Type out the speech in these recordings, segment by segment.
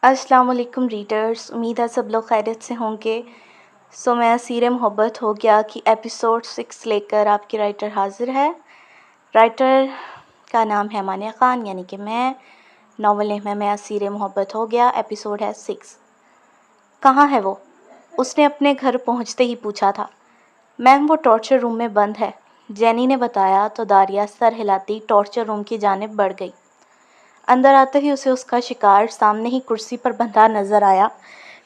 السلام علیکم ریڈرز، امید ہے سب لوگ خیریت سے ہوں گے۔ میں اسیر محبت ہو گیا کی ایپیسوڈ 6 لے کر آپ کی رائٹر حاضر ہے۔ رائٹر کا نام ہے مانیہ خان یعنی کہ ناول نیم ہے میں اسیر محبت ہو گیا، ایپیسوڈ ہے 6۔ کہاں ہے وہ؟ اس نے اپنے گھر پہنچتے ہی پوچھا تھا۔ میم وہ ٹارچر روم میں بند ہے، جینی نے بتایا تو داریا سر ہلاتی ٹارچر روم کی جانب بڑھ گئی۔ اندر آتے ہی اسے اس کا شکار سامنے ہی کرسی پر بندھا نظر آیا،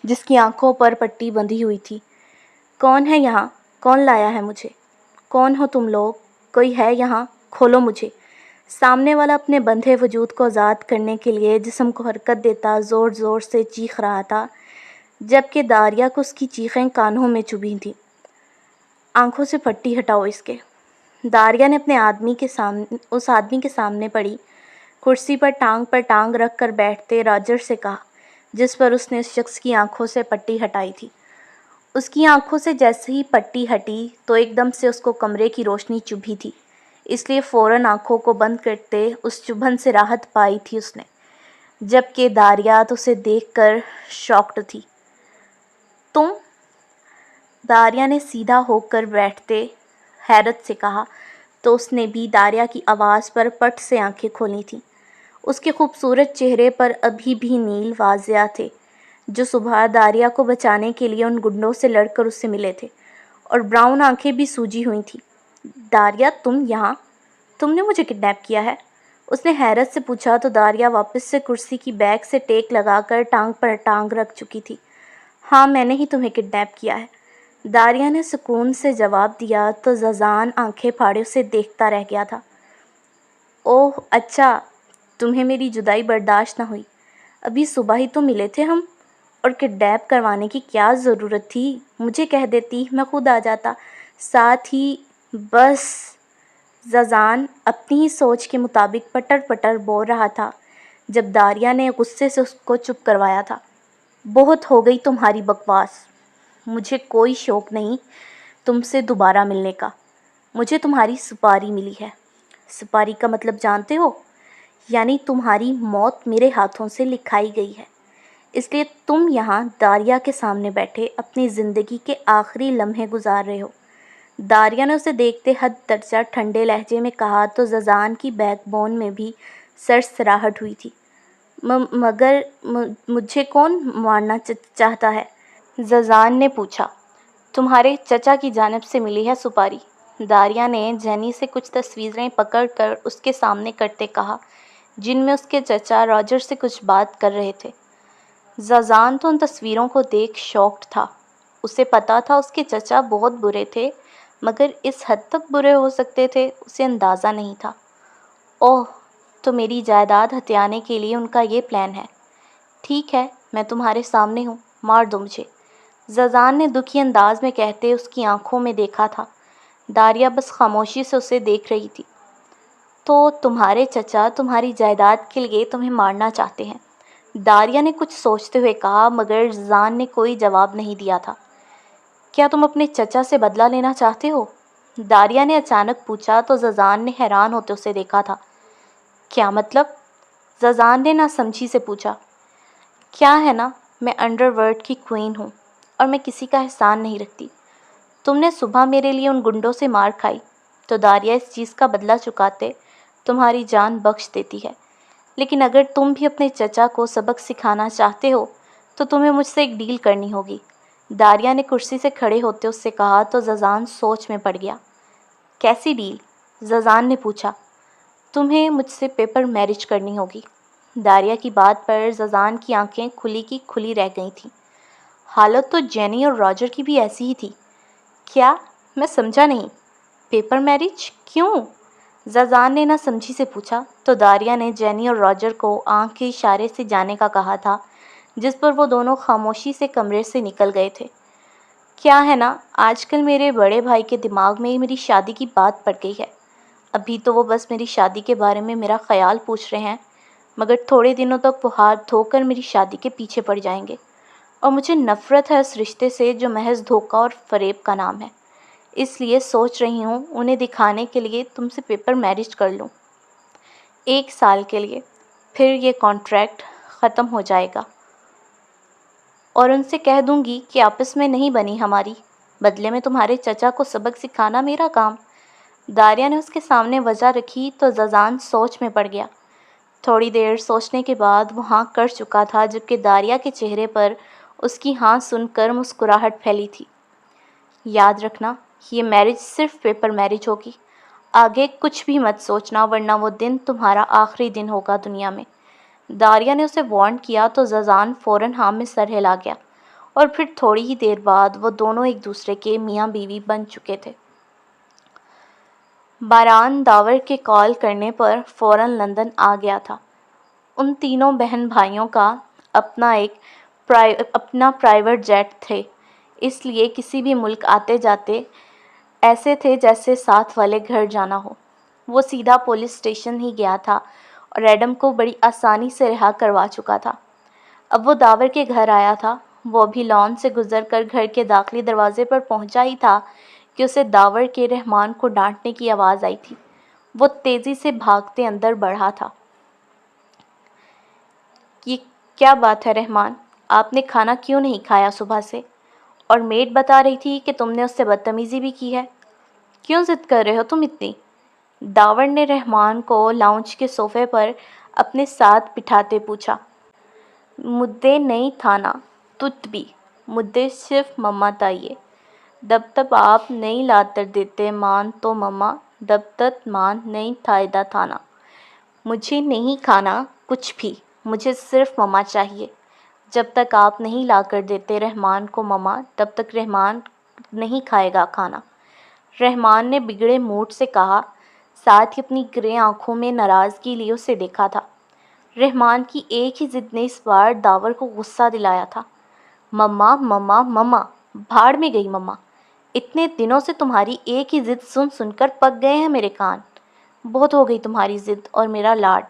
جس کی آنکھوں پر پٹی بندھی ہوئی تھی۔ کون ہے یہاں؟ کون لایا ہے مجھے؟ کون ہو تم لوگ؟ کوئی ہے یہاں؟ کھولو مجھے۔ سامنے والا اپنے بندھے وجود کو آزاد کرنے کے لیے جسم کو حرکت دیتا زور زور سے چیخ رہا تھا، جبکہ داریا کو اس کی چیخیں کانوں میں چبھی تھیں۔ آنکھوں سے پٹی ہٹاؤ اس کے۔ داریا نے اس آدمی کے سامنے پڑی کرسی پر ٹانگ رکھ کر بیٹھتے راجر سے کہا، جس پر اس نے اس شخص کی آنکھوں سے پٹی ہٹائی تھی۔ اس کی آنکھوں سے جیسے ہی پٹی ہٹی تو ایک دم سے اس کو کمرے کی روشنی چبھی تھی، اس لیے فوراً آنکھوں کو بند کرتے اس چبھن سے راحت پائی تھی اس نے، جبکہ داریا تو اسے دیکھ کر شاکڈ تھی۔ تم؟ داریا نے سیدھا ہو کر بیٹھتے حیرت سے کہا تو اس نے بھی داریا کی آواز پر پٹ سے آنکھیں کھولی تھیں۔ اس کے خوبصورت چہرے پر ابھی بھی نیل واضح تھے، جو صبح داریا کو بچانے کے لیے ان گنڈوں سے لڑ کر اس سے ملے تھے، اور براؤن آنکھیں بھی سوجی ہوئی تھیں۔ داریا تم یہاں؟ تم نے مجھے کڈنیپ کیا ہے؟ اس نے حیرت سے پوچھا تو داریا واپس سے کرسی کی بیک سے ٹیک لگا کر ٹانگ پر ٹانگ رکھ چکی تھی۔ ہاں میں نے ہی تمہیں کڈنیپ کیا ہے، داریا نے سکون سے جواب دیا تو زازان آنکھیں پھاڑے اسے دیکھتا رہ گیا تھا۔ اوہ اچھا، تمہیں میری جدائی برداشت نہ ہوئی؟ ابھی صبح ہی تو ملے تھے ہم، اور کڈنیپ کروانے کی کیا ضرورت تھی؟ مجھے کہہ دیتی، میں خود آ جاتا ساتھ ہی۔ بس، زازان اپنی ہی سوچ کے مطابق پٹر پٹر بول رہا تھا جب داریا نے غصے سے اس کو چپ کروایا تھا۔ بہت ہو گئی تمہاری بکواس، مجھے کوئی شوق نہیں تم سے دوبارہ ملنے کا۔ مجھے تمہاری سپاری ملی ہے۔ سپاری کا مطلب جانتے ہو؟ یعنی تمہاری موت میرے ہاتھوں سے لکھائی گئی ہے، اس لیے تم یہاں داریا کے سامنے بیٹھے اپنی زندگی کے آخری لمحے گزار رہے ہو۔ داریا نے اسے دیکھتے حد درجہ ٹھنڈے لہجے میں کہا تو زازان کی بیک بون میں بھی سرسراہٹ ہوئی تھی۔ مگر مجھے کون مارنا چاہتا ہے؟ زازان نے پوچھا۔ تمہارے چچا کی جانب سے ملی ہے سپاری، داریا نے جینی سے کچھ تصویریں پکڑ کر اس کے سامنے کرتے کہا، جن میں اس کے چچا راجر سے کچھ بات کر رہے تھے۔ زازان تو ان تصویروں کو دیکھ شاکڈ تھا۔ اسے پتا تھا اس کے چچا بہت برے تھے، مگر اس حد تک برے ہو سکتے تھے اسے اندازہ نہیں تھا۔ اوہ، تو میری جائیداد ہتھیانے کے لیے ان کا یہ پلان ہے۔ ٹھیک ہے، میں تمہارے سامنے ہوں، مار دو مجھے، زازان نے دکھی انداز میں کہتے اس کی آنکھوں میں دیکھا تھا۔ داریا بس خاموشی سے اسے دیکھ رہی تھی۔ تو تمہارے چچا تمہاری جائیداد کے لیے تمہیں مارنا چاہتے ہیں؟ داریا نے کچھ سوچتے ہوئے کہا، مگر زازان نے کوئی جواب نہیں دیا تھا۔ کیا تم اپنے چچا سے بدلہ لینا چاہتے ہو؟ داریا نے اچانک پوچھا تو زازان نے حیران ہوتے اسے دیکھا تھا۔ کیا مطلب؟ زازان نے نہ سمجھی سے پوچھا۔ کیا ہے نا، میں انڈر ورلڈ کی کوئین ہوں، اور میں کسی کا احسان نہیں رکھتی۔ تم نے صبح میرے لیے ان گنڈوں سے مار کھائی، تو داریا اس چیز کا بدلہ چکاتے تمہاری جان بخش دیتی ہے، لیکن اگر تم بھی اپنے چچا کو سبق سکھانا چاہتے ہو تو تمہیں مجھ سے ایک ڈیل کرنی ہوگی، داریا نے کرسی سے کھڑے ہوتے اس سے کہا تو زازان سوچ میں پڑ گیا۔ کیسی ڈیل؟ زازان نے پوچھا۔ تمہیں مجھ سے پیپر میرج کرنی ہوگی۔ داریا کی بات پر زازان کی آنکھیں کھلی کی کھلی رہ گئی تھیں۔ حالت تو جینی اور راجر کی بھی ایسی ہی تھی۔ کیا؟ میں سمجھا نہیں۔ Paper marriage? کیوں؟ زازان نے نہ سمجھی سے پوچھا تو داریا نے جینی اور راجر کو آنکھ کے اشارے سے جانے کا کہا تھا، جس پر وہ دونوں خاموشی سے کمرے سے نکل گئے تھے۔ کیا ہے نا، آج کل میرے بڑے بھائی کے دماغ میں میری شادی کی بات پڑ گئی ہے۔ ابھی تو وہ بس میری شادی کے بارے میں میرا خیال پوچھ رہے ہیں، مگر تھوڑے دنوں تک وہ ہاتھ دھو کر میری شادی کے پیچھے پڑ جائیں گے، اور مجھے نفرت ہے اس رشتے سے جو محض دھوکہ اور فریب کا نام ہے۔ اس لیے سوچ رہی ہوں انہیں دکھانے کے لیے تم سے پیپر میرج کر لوں، 1 سال کے لیے، پھر یہ کانٹریکٹ ختم ہو جائے گا۔ اور ان سے کہہ دوں گی کہ آپس میں نہیں بنی ہماری، بدلے میں تمہارے چچا کو سبق سکھانا میرا کام۔ داریا نے اس کے سامنے وجہ رکھی تو زازان سوچ میں پڑ گیا۔ تھوڑی دیر سوچنے کے بعد وہ ہاں کر چکا تھا، جبکہ داریا کے چہرے پر اس کی ہاں سن کر مسکراہٹ پھیلی تھی۔ یاد رکھنا، یہ میرج صرف پیپر میرج ہوگی، آگے کچھ بھی مت سوچنا ورنہ وہ دن تمہارا آخری دن ہوگا دنیا میں۔ داریا نے اسے وارن کیا تو زازان فوراً ہاں میں سر ہلا گیا، اور پھر تھوڑی ہی دیر بعد وہ دونوں ایک دوسرے کے میاں بیوی بن چکے تھے۔ باران داور کے کال کرنے پر فوراً لندن آ گیا تھا۔ ان تینوں بہن بھائیوں کا اپنا پرائیویٹ جیٹ تھے، اس لیے کسی بھی ملک آتے جاتے ایسے تھے جیسے ساتھ والے گھر جانا ہو۔ وہ سیدھا پولیس اسٹیشن ہی گیا تھا اور ایڈم کو بڑی آسانی سے رہا کروا چکا تھا۔ اب وہ داور کے گھر آیا تھا۔ وہ ابھی لان سے گزر کر گھر کے داخلی دروازے پر پہنچا ہی تھا کہ اسے داور کے رحمان کو ڈانٹنے کی آواز آئی تھی۔ وہ تیزی سے بھاگتے اندر بڑھا تھا۔ یہ کیا بات ہے رحمان، آپ نے کھانا کیوں نہیں کھایا صبح سے؟ اور میڈ بتا رہی تھی کہ تم نے اس سے بدتمیزی بھی کی ہے، کیوں ضد کر رہے ہو تم اتنی؟ داور نے رحمان کو لاؤنج کے صوفے پر اپنے ساتھ بٹھاتے پوچھا۔ مدے نہیں تھا نا تت بھی، مدے صرف مما تائیے، دب تب آپ نہیں لاتر دیتے مان تو مما دب تت مان نہیں تھائدہ تھانا۔ مجھے نہیں کھانا کچھ بھی، مجھے صرف مما چاہیے۔ جب تک آپ نہیں لا کر دیتے رحمان کو مما، تب تک رحمان نہیں کھائے گا کھانا، رحمان نے بگڑے موڈ سے کہا، ساتھ ہی اپنی گرے آنکھوں میں ناراضگی لیے اسے دیکھا تھا۔ رحمان کی ایک ہی ضد نے اس بار داور کو غصہ دلایا تھا۔ مما مما مما، بھاڑ میں گئی مما، اتنے دنوں سے تمہاری ایک ہی ضد سن سن کر پک گئے ہیں میرے کان۔ بہت ہو گئی تمہاری ضد اور میرا لاڈ،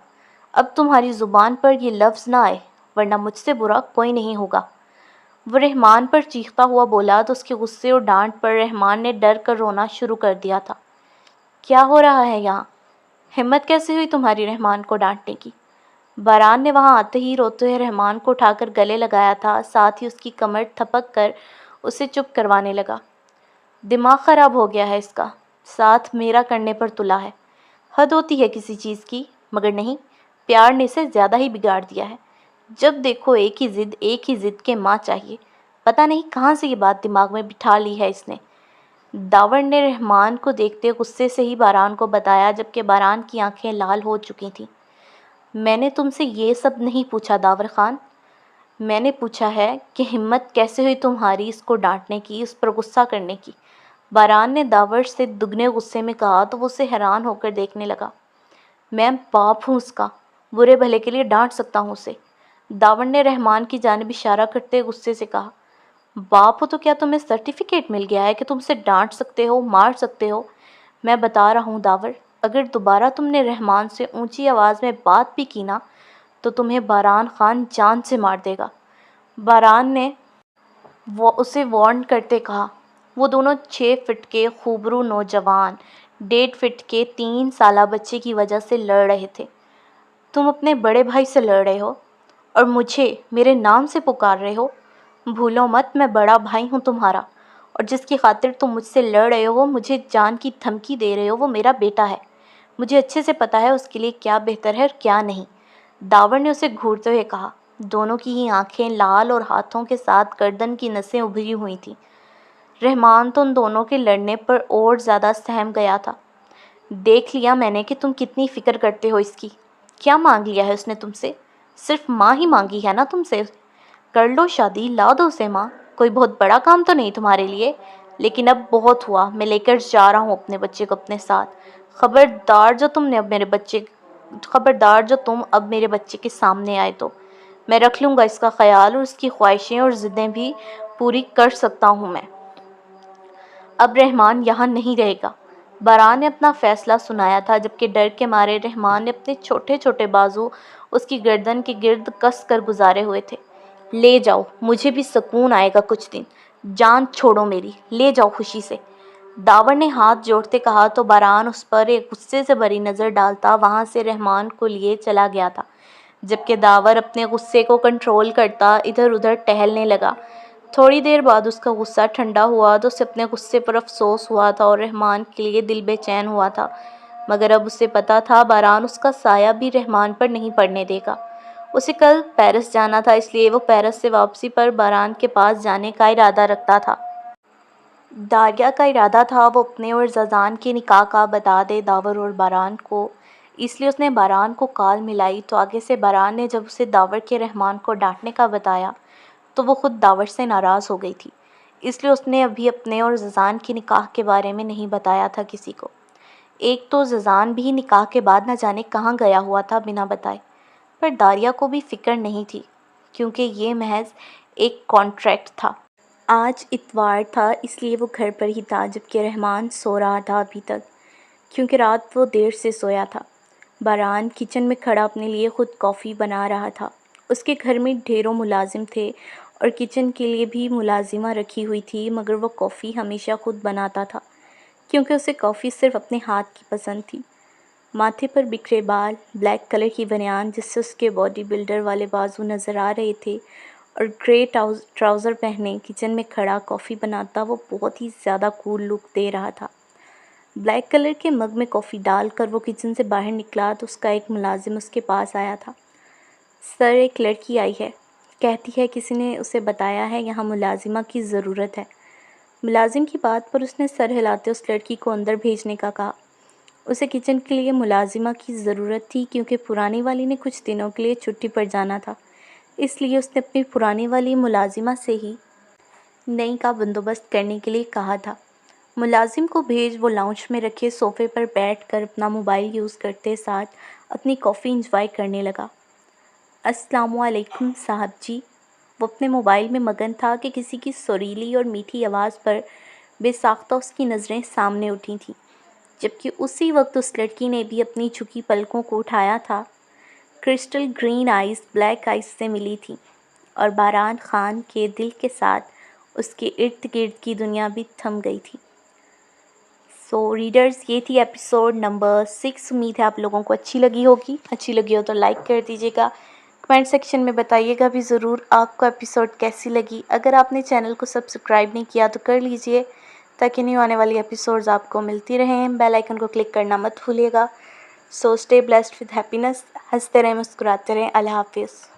اب تمہاری زبان پر یہ لفظ نہ آئے ورنہ مجھ سے برا کوئی نہیں ہوگا۔ وہ رحمان پر چیختا ہوا بولا تو اس کے غصے اور ڈانٹ پر رحمان نے ڈر کر رونا شروع کر دیا تھا۔ کیا ہو رہا ہے یہاں؟ ہمت کیسے ہوئی تمہاری رحمان کو ڈانٹنے کی؟ باران نے وہاں آتے ہی روتے ہوئے رحمان کو اٹھا کر گلے لگایا تھا، ساتھ ہی اس کی کمر تھپک کر اسے چپ کروانے لگا۔ دماغ خراب ہو گیا ہے اس کا، ساتھ میرا کرنے پر تلا ہے۔ حد ہوتی ہے کسی چیز کی، مگر نہیں، پیار نے اسے زیادہ ہی بگاڑ دیا ہے۔ جب دیکھو ایک ہی ضد کے ماں چاہیے، پتہ نہیں کہاں سے یہ بات دماغ میں بٹھا لی ہے اس نے۔ داور نے رحمان کو دیکھتے غصے سے ہی باران کو بتایا، جبکہ باران کی آنکھیں لال ہو چکی تھیں۔ میں نے تم سے یہ سب نہیں پوچھا داور خان، میں نے پوچھا ہے کہ ہمت کیسے ہوئی تمہاری اس کو ڈانٹنے کی، اس پر غصہ کرنے کی۔ باران نے داور سے دگنے غصے میں کہا تو وہ اسے حیران ہو کر دیکھنے لگا۔ میں باپ ہوں اس کا، برے بھلے کے لیے ڈانٹ سکتا ہوں اسے۔ داور نے رحمان کی جانب اشارہ کرتے غصے سے کہا، باپ ہو تو کیا تمہیں سرٹیفکیٹ مل گیا ہے کہ تم سے ڈانٹ سکتے ہو، مار سکتے ہو؟ میں بتا رہا ہوں داور، اگر دوبارہ تم نے رحمان سے اونچی آواز میں بات بھی کی نا تو تمہیں باران خان جان سے مار دے گا۔ باران نے اسے وارن کرتے کہا۔ وہ دونوں 6 فٹ کے خوبرو نوجوان 1.5 فٹ کے 3 سالہ بچے کی وجہ سے لڑ رہے تھے۔ تم اپنے بڑے بھائی سے لڑ رہے ہو اور مجھے میرے نام سے پکار رہے ہو؟ بھولو مت میں بڑا بھائی ہوں تمہارا، اور جس کی خاطر تم مجھ سے لڑ رہے ہو، مجھے جان کی دھمکی دے رہے ہو، وہ میرا بیٹا ہے۔ مجھے اچھے سے پتہ ہے اس کے لیے کیا بہتر ہے اور کیا نہیں۔ داور نے اسے گھورتے ہوئے کہا۔ دونوں کی ہی آنکھیں لال اور ہاتھوں کے ساتھ گردن کی نسیں ابھری ہوئی تھیں۔ رحمان تو ان دونوں کے لڑنے پر اور زیادہ سہم گیا تھا۔ دیکھ لیا میں نے کہ تم کتنی فکر کرتے ہو اس کی۔ کیا مانگ لیا ہے اس نے تم سے؟ صرف ماں ہی مانگی ہے نا تم سے؟ کر لو شادی، لا دو اسے ماں، کوئی بہت بڑا کام تو نہیں تمہارے لیے۔ لیکن اب بہت ہوا، میں لے کر جا رہا ہوں اپنے بچے کو اپنے ساتھ۔ خبردار جو تم اب میرے بچے کے سامنے آئے تو میں رکھ لوں گا اس کا خیال، اور اس کی خواہشیں اور ضدیں بھی پوری کر سکتا ہوں میں۔ اب رحمان یہاں نہیں رہے گا۔ باران نے اپنا فیصلہ سنایا تھا، جبکہ ڈر کے مارے رحمان نے اپنے چھوٹے چھوٹے بازو اس کی گردن کے گرد کس کر گزارے ہوئے تھے۔ لے جاؤ، مجھے بھی سکون آئے گا کچھ دن، جان چھوڑو میری، لے جاؤ خوشی سے۔ داور نے ہاتھ جوڑتے کہا تو باران اس پر ایک غصے سے بھری نظر ڈالتا وہاں سے رحمان کو لیے چلا گیا تھا۔ جبکہ داور اپنے غصے کو کنٹرول کرتا ادھر ادھر ٹہلنے لگا۔ تھوڑی دیر بعد اس کا غصہ ٹھنڈا ہوا تو اسے اپنے غصے پر افسوس ہوا تھا اور رحمان کے لیے دل بے چین ہوا تھا، مگر اب اسے پتا تھا باران اس کا سایہ بھی رحمان پر نہیں پڑنے دے گا۔ اسے کل پیرس جانا تھا، اس لیے وہ پیرس سے واپسی پر باران کے پاس جانے کا ارادہ رکھتا تھا۔ داریا کا ارادہ تھا وہ اپنے اور زازان کے نکاح کا بتا دے داور اور باران کو، اس لیے اس نے باران کو کال ملائی تو آگے سے باران نے جب اسے داور کے رحمان کو ڈانٹنے کا بتایا تو وہ خود داور سے ناراض ہو گئی تھی، اس لیے اس نے ابھی اپنے اور زازان کے نکاح کے بارے میں نہیں بتایا تھا کسی کو۔ ایک تو زازان بھی نکاح کے بعد نہ جانے کہاں گیا ہوا تھا بنا بتائے، پر داریا کو بھی فکر نہیں تھی کیونکہ یہ محض ایک کانٹریکٹ تھا۔ آج اتوار تھا اس لیے وہ گھر پر ہی تھا، جبکہ رحمان سو رہا تھا ابھی تک کیونکہ رات وہ دیر سے سویا تھا۔ باران کچن میں کھڑا اپنے لیے خود کافی بنا رہا تھا۔ اس کے گھر میں ڈھیروں ملازم تھے اور کچن کے لیے بھی ملازمہ رکھی ہوئی تھی، مگر وہ کافی ہمیشہ خود بناتا تھا کیونکہ اسے کافی صرف اپنے ہاتھ کی پسند تھی۔ ماتھے پر بکھرے بال، بلیک کلر کی بنیان جس سے اس کے باڈی بلڈر والے بازو نظر آ رہے تھے، اور گرے ٹراؤزر پہنے کچن میں کھڑا کافی بناتا وہ بہت ہی زیادہ کول لک دے رہا تھا۔ بلیک کلر کے مگ میں کافی ڈال کر وہ کچن سے باہر نکلا تو اس کا ایک ملازم اس کے پاس آیا تھا۔ سر، ایک لڑکی آئی ہے، کہتی ہے کسی نے اسے بتایا ہے یہاں ملازمہ کی ضرورت ہے۔ ملازم کی بات پر اس نے سر ہلاتے اس لڑکی کو اندر بھیجنے کا کہا۔ اسے کچن کے لیے ملازمہ کی ضرورت تھی کیونکہ پرانی والی نے کچھ دنوں کے لیے چھٹی پر جانا تھا، اس لیے اس نے اپنی پرانی والی ملازمہ سے ہی نئی کا بندوبست کرنے کے لیے کہا تھا۔ ملازم کو بھیج وہ لاؤنج میں رکھے صوفے پر بیٹھ کر اپنا موبائل یوز کرتے ساتھ اپنی کافی انجوائے کرنے لگا۔ السلام علیکم صاحب جی۔ وہ اپنے موبائل میں مگن تھا کہ کسی کی سریلی اور میٹھی آواز پر بے ساختہ اس کی نظریں سامنے اٹھی تھیں، جبکہ اسی وقت اس لڑکی نے بھی اپنی جھکی پلکوں کو اٹھایا تھا۔ Crystal green eyes black eyes سے ملی تھیں اور باران خان کے دل کے ساتھ اس کے ارد گرد کی دنیا بھی تھم گئی تھی۔ سو ریڈرز، یہ تھی ایپیسوڈ نمبر 6۔ امید ہے آپ لوگوں کو اچھی لگی ہوگی۔ اچھی لگی ہو تو لائک کر دیجیے گا، کمنٹ سیکشن میں بتائیے گا بھی ضرور آپ کو ایپیسوڈ کیسی لگی۔ اگر آپ نے چینل کو سبسکرائب نہیں کیا تو کر لیجئے تاکہ نیو آنے والی ایپیسوڈز آپ کو ملتی رہیں۔ بیل آئیکن کو کلک کرنا مت بھولیے گا۔ So stay blessed with happiness, ہنستے رہیں مسکراتے رہیں۔ اللہ حافظ۔